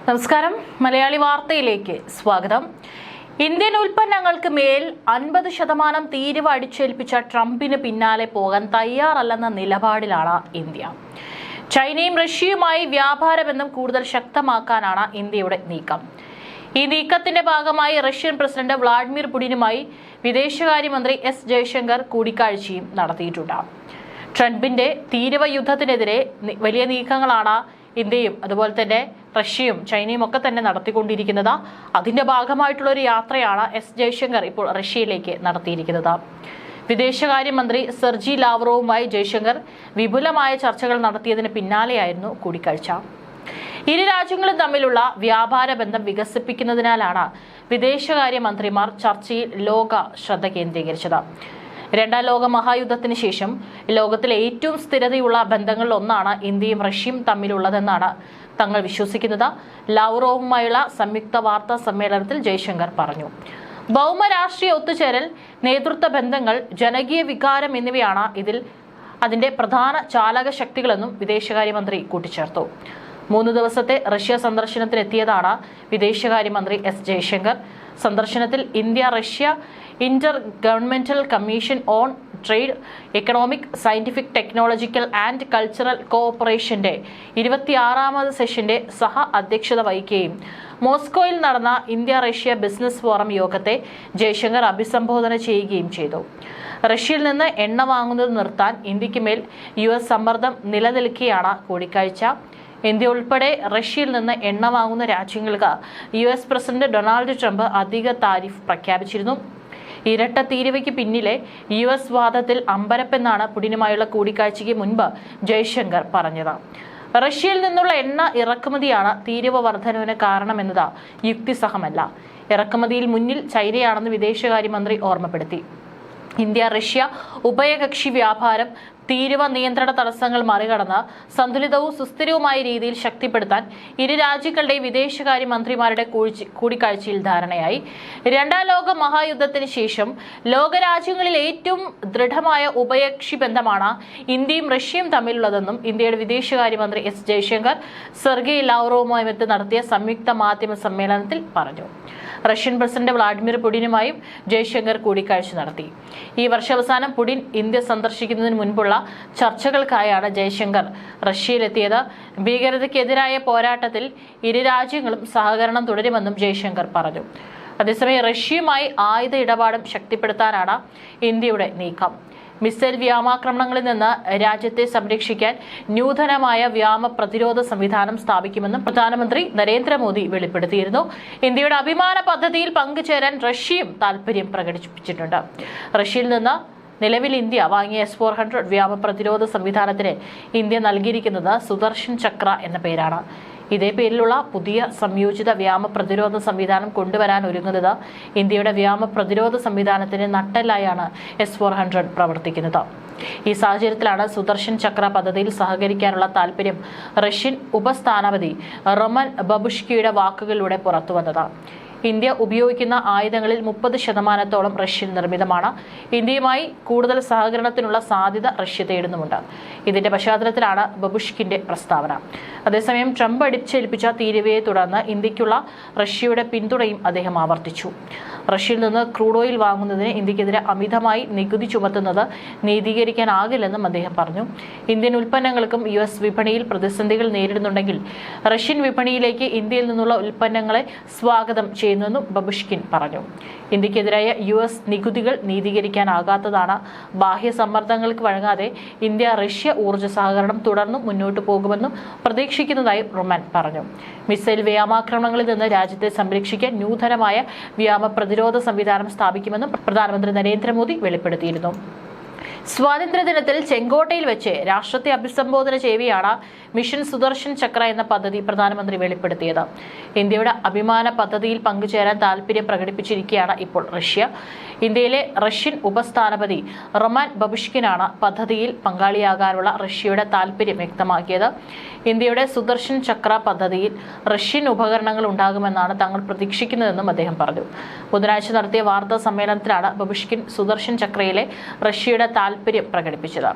നമസ്കാരം. മലയാളി വാർത്തയിലേക്ക് സ്വാഗതം. ഇന്ത്യൻ ഉൽപ്പന്നങ്ങൾക്ക് മേൽ 50% തീരുവ അടിച്ചേൽപ്പിച്ച ട്രംപിന് പിന്നാലെ പോകാൻ തയ്യാറല്ലെന്ന നിലപാടിലാണ് ഇന്ത്യ. ചൈനയും റഷ്യയുമായി വ്യാപാര ബന്ധം കൂടുതൽ ശക്തമാക്കാനാണ് ഇന്ത്യയുടെ നീക്കം. ഈ നീക്കത്തിന്റെ ഭാഗമായി റഷ്യൻ പ്രസിഡന്റ് വ്ളാഡിമിർ പുടിനുമായി വിദേശകാര്യമന്ത്രി എസ് ജയശങ്കർ കൂടിക്കാഴ്ചയും നടത്തിയിട്ടുണ്ട്. ട്രംപിന്റെ തീരുവ യുദ്ധത്തിനെതിരെ വലിയ നീക്കങ്ങളാണ് ഇന്ത്യയും അതുപോലെ തന്നെ റഷ്യയും ചൈനയും ഒക്കെ തന്നെ നടത്തിക്കൊണ്ടിരിക്കുന്നത്. അതിന്റെ ഭാഗമായിട്ടുള്ള ഒരു യാത്രയാണ് എസ് ജയശങ്കർ ഇപ്പോൾ റഷ്യയിലേക്ക് നടത്തിയിരിക്കുന്നത്. വിദേശകാര്യമന്ത്രി സെർജി ലാവ്റോവുമായി ജയശങ്കർ വിപുലമായ ചർച്ചകൾ നടത്തിയതിന് പിന്നാലെയായിരുന്നു കൂടിക്കാഴ്ച. ഇരു രാജ്യങ്ങളും തമ്മിലുള്ള വ്യാപാര ബന്ധം വികസിപ്പിക്കുന്നതിനാലാണ് വിദേശകാര്യമന്ത്രിമാർ ചർച്ചയിൽ ലോക ശ്രദ്ധ കേന്ദ്രീകരിച്ചത്. രണ്ടാം ലോക മഹായുദ്ധത്തിന് ശേഷം ലോകത്തിലെ ഏറ്റവും സ്ഥിരതയുള്ള ബന്ധങ്ങളിൽ ഒന്നാണ് ഇന്ത്യയും റഷ്യയും തമ്മിലുള്ളതെന്നാണ് തങ്ങൾ വിശ്വസിക്കുന്നത്. ലാവ്റോവുമായുള്ള സംയുക്ത വാർത്താ സമ്മേളനത്തിൽ ജയശങ്കർ പറഞ്ഞു. ഭൗമരാഷ്ട്രീയ ഒത്തുചേരൽ, നേതൃത്വ ബന്ധങ്ങൾ, ജനകീയ വികാരം എന്നിവയാണ് അതിന്റെ പ്രധാന ചാലക ശക്തികളെന്നും വിദേശകാര്യമന്ത്രി കൂട്ടിച്ചേർത്തു. 3 ദിവസത്തെ റഷ്യ സന്ദർശനത്തിനെത്തിയതാണ് വിദേശകാര്യമന്ത്രി എസ് ജയശങ്കർ. സന്ദർശനത്തിൽ India Russia inter governmental commission on trade, economic, scientific, technological and cultural കോഓപ്പറേഷന്റെ 26ാമത് സെഷന്റെ സഹ അധ്യക്ഷത വഹിക്കുകയും മോസ്കോയിൽ നടന്ന ഇന്ത്യ റഷ്യ ബിസിനസ് ഫോറം യോഗത്തെ ജയശങ്കർ അഭിസംബോധന ചെയ്യുകയും ചെയ്തു. റഷ്യയിൽ നിന്ന് എണ്ണ വാങ്ങുന്നത് നിർത്താൻ ഇന്ത്യക്ക് മേൽ US സമ്മർദ്ദം നിലനിൽക്കെയാണ് കൂടിക്കാഴ്ച. ഇന്ത്യ ഉൾപ്പെടെ റഷ്യയിൽ നിന്ന് എണ്ണ വാങ്ങുന്ന രാജ്യങ്ങൾക്ക് US പ്രസിഡന്റ് ഡൊണാൾഡ് ട്രംപ് അധിക താരിഫ് പ്രഖ്യാപിച്ചിരുന്നു. ഇരട്ട തീരുവയ്ക്ക് പിന്നിലെ US വാദത്തിൽ അമ്പരപ്പെന്നാണ് പുടിനുമായുള്ള കൂടിക്കാഴ്ചയ്ക്ക് മുൻപ് ജയശങ്കർ പറഞ്ഞത്. റഷ്യയിൽ നിന്നുള്ള എണ്ണ ഇറക്കുമതിയാണ് തീരുവ വർധനവിന് കാരണമെന്നത് യുക്തിസഹമല്ല. ഇറക്കുമതിയിൽ മുന്നിൽ ചൈനയാണെന്ന് വിദേശകാര്യമന്ത്രി ഓർമ്മപ്പെടുത്തി. ഇന്ത്യ റഷ്യ ഉഭയകക്ഷി വ്യാപാരം തീരുവ നിയന്ത്രണ തടസ്സങ്ങൾ മറികടന്ന് സന്തുലിതവും സുസ്ഥിരവുമായ രീതിയിൽ ശക്തിപ്പെടുത്താൻ ഇരു രാജ്യങ്ങളുടെയും വിദേശകാര്യമന്ത്രിമാരുടെ കൂടിക്കാഴ്ചയിൽ ധാരണയായി. രണ്ടാം ലോക മഹായുദ്ധത്തിന് ശേഷം ലോകരാജ്യങ്ങളിൽ ഏറ്റവും ദൃഢമായ ഉഭയകക്ഷി ബന്ധമാണ് ഇന്ത്യയും റഷ്യയും തമ്മിലുള്ളതെന്നും ഇന്ത്യയുടെ വിദേശകാര്യമന്ത്രി എസ് ജയശങ്കർ സെർഗി ലാവ്റോവുമായി നടത്തിയ സംയുക്ത മാധ്യമ സമ്മേളനത്തിൽ പറഞ്ഞു. റഷ്യൻ പ്രസിഡന്റ് വ്ളാഡിമിർ പുടിനുമായും ജയശങ്കർ കൂടിക്കാഴ്ച നടത്തി. ഈ വർഷാവസാനം പുടിൻ ഇന്ത്യ സന്ദർശിക്കുന്നതിന് മുൻപുള്ള ചർച്ചകൾക്കായാണ് ജയശങ്കർ റഷ്യയിലെത്തിയത്. ഭീകരതയ്ക്കെതിരായ പോരാട്ടത്തിൽ ഇരു രാജ്യങ്ങളും സഹകരണം തുടരുമെന്നും ജയശങ്കർ പറഞ്ഞു. അതേസമയം റഷ്യയുമായി ആയുധ ഇടപാടും ശക്തിപ്പെടുത്താനാണ് ഇന്ത്യയുടെ നീക്കം. മിസൈൽ വ്യോമാക്രമണങ്ങളിൽ നിന്ന് രാജ്യത്തെ സംരക്ഷിക്കാൻ നൂതനമായ വ്യോമ പ്രതിരോധ സംവിധാനം സ്ഥാപിക്കുമെന്നും പ്രധാനമന്ത്രി നരേന്ദ്രമോദി വെളിപ്പെടുത്തിയിരുന്നു. ഇന്ത്യയുടെ അഭിമാന പദ്ധതിയിൽ പങ്കുചേരാൻ റഷ്യയും താൽപര്യം പ്രകടിപ്പിച്ചിട്ടുണ്ട്. റഷ്യയിൽ നിന്ന് നിലവിൽ ഇന്ത്യ വാങ്ങിയ S-400 വ്യോമ പ്രതിരോധ സംവിധാനത്തിന് ഇന്ത്യ നൽകിയിരിക്കുന്നത് സുദർശൻ ചക്ര എന്ന പേരാണ്. ഇതേ പേരിലുള്ള പുതിയ സംയോജിത വ്യോമ പ്രതിരോധ സംവിധാനം കൊണ്ടുവരാൻ ഒരുങ്ങുന്നത് ഇന്ത്യയുടെ വ്യോമ പ്രതിരോധ സംവിധാനത്തിന് നട്ടെല്ലായാണ് S-400 പ്രവർത്തിക്കുന്നത്. ഈ സാഹചര്യത്തിലാണ് സുദർശൻ ചക്ര പദ്ധതിയിൽ സഹകരിക്കാനുള്ള താൽപര്യം റഷ്യൻ ഉപസ്ഥാനപതി റൊമൻ ബബുഷ്കിയുടെ വാക്കുകളിലൂടെ പുറത്തുവന്നത്. ഇന്ത്യ ഉപയോഗിക്കുന്ന ആയുധങ്ങളിൽ 30% റഷ്യൻ നിർമ്മിതമാണ്. ഇന്ത്യയുമായി കൂടുതൽ സഹകരണത്തിനുള്ള സാധ്യത റഷ്യ തേടുന്നുമുണ്ട്. ഇതിന്റെ പശ്ചാത്തലത്തിലാണ് ബബുഷ്കിന്റെ പ്രസ്താവന. അതേസമയം ട്രംപ് അടിച്ചേൽപ്പിച്ച തീരുവയെ തുടർന്ന് ഇന്ത്യക്കുള്ള റഷ്യയുടെ പിന്തുണയും അദ്ദേഹം ആവർത്തിച്ചു. റഷ്യയിൽ നിന്ന് ക്രൂഡ് ഓയിൽ വാങ്ങുന്നതിന് ഇന്ത്യക്കെതിരെ അമിതമായി നികുതി ചുമത്തുന്നത് നീതീകരിക്കാനാകില്ലെന്നും അദ്ദേഹം പറഞ്ഞു. ഇന്ത്യൻ ഉൽപ്പന്നങ്ങൾക്കും US വിപണിയിൽ പ്രതിസന്ധികൾ നേരിടുന്നുണ്ടെങ്കിൽ റഷ്യൻ വിപണിയിലേക്ക് ഇന്ത്യയിൽ നിന്നുള്ള ഉൽപ്പന്നങ്ങളെ സ്വാഗതം ചെയ്യുന്നുവെന്നും ബബുഷ്കിൻ പറഞ്ഞു. ഇന്ത്യക്കെതിരായ US നികുതികൾ നീതീകരിക്കാനാകാത്തതാണ്. ബാഹ്യ സമ്മർദ്ദങ്ങൾക്ക് വഴങ്ങാതെ ഇന്ത്യ റഷ്യ ഊർജ്ജ സഹകരണം തുടർന്നും മുന്നോട്ടു പോകുമെന്നും പ്രതീക്ഷിക്കുന്നതായും റൊമാൻ പറഞ്ഞു. മിസൈൽ വ്യോമാക്രമണങ്ങളിൽ നിന്ന് രാജ്യത്തെ സംരക്ഷിക്കാൻ നൂതനമായ വ്യോമ പ്രതിരോധ സംവിധാനം സ്ഥാപിക്കുമെന്നും പ്രധാനമന്ത്രി നരേന്ദ്രമോദി വെളിപ്പെടുത്തിയിരുന്നു. സ്വാതന്ത്ര്യദിനത്തിൽ ചെങ്കോട്ടയിൽ വെച്ച് രാഷ്ട്രത്തെ അഭിസംബോധന ചെയ്യവെയാണ് മിഷൻ സുദർശൻ ചക്ര എന്ന പദ്ധതി പ്രധാനമന്ത്രി വെളിപ്പെടുത്തിയത്. ഇന്ത്യയുടെ അഭിമാന പദ്ധതിയിൽ പങ്കുചേരാൻ താൽപര്യം പ്രകടിപ്പിച്ചിരിക്കുകയാണ് ഇപ്പോൾ റഷ്യ. ഇന്ത്യയിലെ റഷ്യൻ ഉപസ്ഥാനപതി റൊമാൻ ബബുഷ്കിനാണ് പദ്ധതിയിൽ പങ്കാളിയാകാനുള്ള റഷ്യയുടെ താൽപര്യം വ്യക്തമാക്കിയത്. ഇന്ത്യയുടെ സുദർശൻ ചക്ര പദ്ധതിയിൽ റഷ്യൻ ഉപകരണങ്ങൾ ഉണ്ടാകുമെന്നാണ് തങ്ങൾ പ്രതീക്ഷിക്കുന്നതെന്നും അദ്ദേഹം പറഞ്ഞു. ബുധനാഴ്ച നടത്തിയ വാർത്താ സമ്മേളനത്തിലാണ് ബബുഷ്കിൻ സുദർശൻ ചക്രയിലെ റഷ്യയുടെ താൽപര്യം പ്രകടിപ്പിച്ചത്.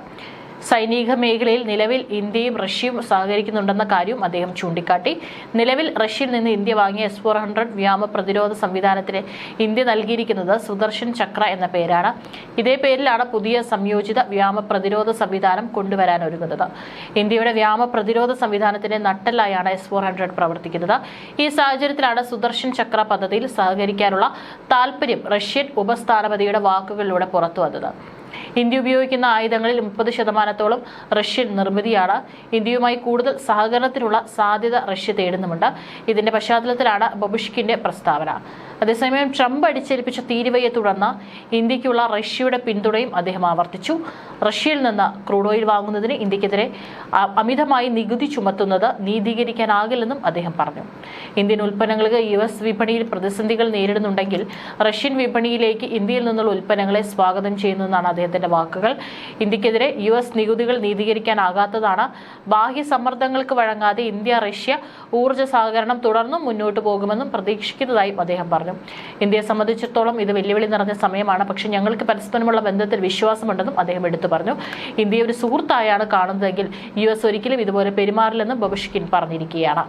സൈനിക മേഖലയിൽ നിലവിൽ ഇന്ത്യയും റഷ്യയും സഹകരിക്കുന്നുണ്ടെന്ന കാര്യവും അദ്ദേഹം ചൂണ്ടിക്കാട്ടി. നിലവിൽ റഷ്യയിൽ നിന്ന് ഇന്ത്യ വാങ്ങിയ S-400 വ്യോമ പ്രതിരോധ സംവിധാനത്തിന് ഇന്ത്യ നൽകിയിരിക്കുന്നത് സുദർശൻ ചക്ര എന്ന പേരാണ്. ഇതേ പേരിലാണ് പുതിയ സംയോജിത വ്യോമ പ്രതിരോധ സംവിധാനം കൊണ്ടുവരാൻ ഒരുങ്ങുന്നത്. ഇന്ത്യയുടെ വ്യോമ പ്രതിരോധ സംവിധാനത്തിന്റെ നട്ടെല്ലായാണ് S-400 പ്രവർത്തിക്കുന്നത്. ഈ സാഹചര്യത്തിലാണ് സുദർശൻ ചക്ര പദ്ധതിയിൽ സഹകരിക്കാനുള്ള താൽപര്യം റഷ്യൻ ഉപസ്ഥാനപതിയുടെ വാക്കുകളിലൂടെ പുറത്തുവന്നത്. ഇന്ത്യ ഉപയോഗിക്കുന്ന ആയുധങ്ങളിൽ 30% റഷ്യൻ നിർമ്മിതിയാണ്. ഇന്ത്യയുമായി കൂടുതൽ സഹകരണത്തിനുള്ള സാധ്യത റഷ്യ തേടുന്നുമുണ്ട്. ഇതിന്റെ പശ്ചാത്തലത്തിലാണ് ബബുഷ്കിന്റെ പ്രസ്താവന. അതേസമയം ട്രംപ് അടിച്ചേൽപ്പിച്ച തീരുവയെ തുടർന്ന് ഇന്ത്യക്കുള്ള റഷ്യയുടെ പിന്തുണയും അദ്ദേഹം ആവർത്തിച്ചു. റഷ്യയിൽ നിന്ന് ക്രൂഡ് ഓയിൽ വാങ്ങുന്നതിന് ഇന്ത്യക്കെതിരെ അമിതമായി നികുതി ചുമത്തുന്നത് നീതീകരിക്കാനാകില്ലെന്നും അദ്ദേഹം പറഞ്ഞു. ഇന്ത്യൻ ഉൽപ്പന്നങ്ങൾക്ക് US വിപണിയിൽ പ്രതിസന്ധികൾ നേരിടുന്നുണ്ടെങ്കിൽ റഷ്യൻ വിപണിയിലേക്ക് ഇന്ത്യയിൽ നിന്നുള്ള ഉൽപ്പന്നങ്ങളെ സ്വാഗതം ചെയ്യുന്നതെന്നാണ് അദ്ദേഹത്തിന്റെ വാക്കുകൾ. ഇന്ത്യക്കെതിരെ US നികുതികൾ നീതീകരിക്കാനാകാത്തതാണ്. ബാഹ്യ സമ്മർദ്ദങ്ങൾക്ക് വഴങ്ങാതെ ഇന്ത്യ റഷ്യ ഊർജ്ജ സഹകരണം തുടർന്നും മുന്നോട്ട് പോകുമെന്നും പ്രതീക്ഷിക്കുന്നതായും അദ്ദേഹം പറഞ്ഞു. ഇന്ത്യയെ സംബന്ധിച്ചിടത്തോളം ഇത് വെല്ലുവിളി നിറഞ്ഞ സമയമാണ്. പക്ഷേ ഞങ്ങൾക്ക് പരസ്പരമുള്ള ബന്ധത്തിൽ വിശ്വാസമുണ്ടെന്നും അദ്ദേഹം എടുത്തു പറഞ്ഞു. ഇന്ത്യയെ ഒരു സുഹൃത്തായാണ് കാണുന്നതെങ്കിൽ US ഒരിക്കലും ഇതുപോലെ പെരുമാറില്ലെന്നും ബബുഷ്കിൻ പറഞ്ഞിരിക്കുകയാണ്.